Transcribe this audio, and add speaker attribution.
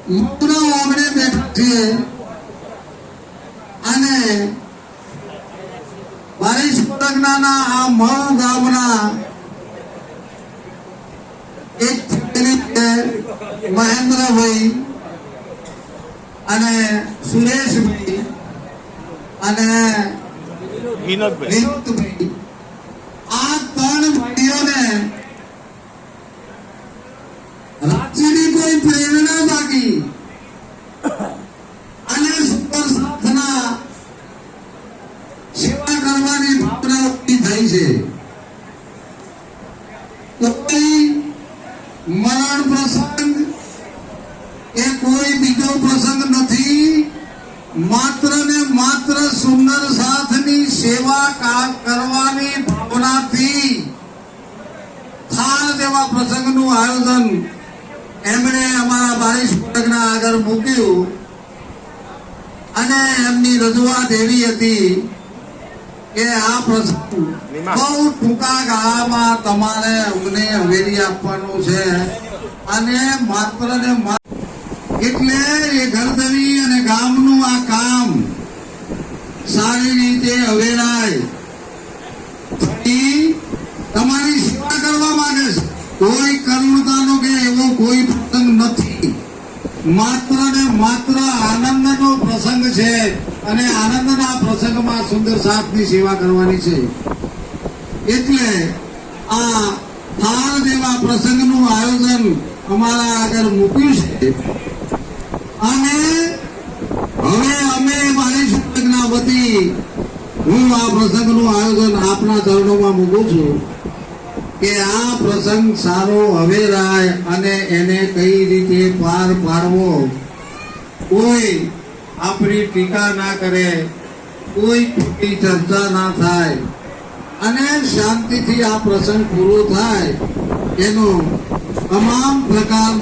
Speaker 1: મૌના આંગણે બેઠા છીએ અને બારીશ પટકના આ મહુ ગામના એક મહેન્દ્રભાઈ અને સુરેશભાઈ અને વિનોદભાઈ આ ત્રણ ભાઈઓને રાજ્યની કોઈ પ્રેરણા બાકી અને સુપર સાથના સેવા કરવાની ભાવના ઉભી થઈ છે. કોઈ મરણ પ્રસંગ એ કોઈ બીજો પ્રસંગ નથી, માત્ર ને માત્ર સુંદર સાથની સેવા કરવાની ભાવનાથી થાળ જેવા પ્રસંગનું આયોજન એમણે અમારા બારીશ પટકના આગળ મૂક્યું અને એમની રજૂઆત એવી હતી કે આ પ્રસંગ બહુ ટૂંકા ગાળામાં તમારે અમને હવેલી આપવાનું છે અને માત્ર ને એટલે એ ગરદની અને ગામનું આ કામ સારી રીતે હવેલાય તમારી સેવા કરવા માંગે છે. કોઈ કરુણતાનો કે એવો કોઈ પ્રસંગ નથી, માત્ર ને માત્ર આનંદનો પ્રસંગ છે અને આનંદના પ્રસંગમાં સુંદર સાથની સેવા કરવાની છે. એટલે આ થાળ જેવા પ્રસંગનું આયોજન અમારા આગળ મૂક્યું છે અને હવે અમે બારીશ પટકના વતી હું આ પ્રસંગનું આયોજન આપના ચરણોમાં મૂકું છું કે આ પ્રસંગ સારો હવેરાય અને એને કઈ રીતે પાર પાડવો, કોઈ આપણી ટીકા ના કરે, કોઈ ખોટી ચર્ચા ના થાય અને શાંતિથી આ પ્રસંગ પૂરો થાય એનો તમામ પ્રકાર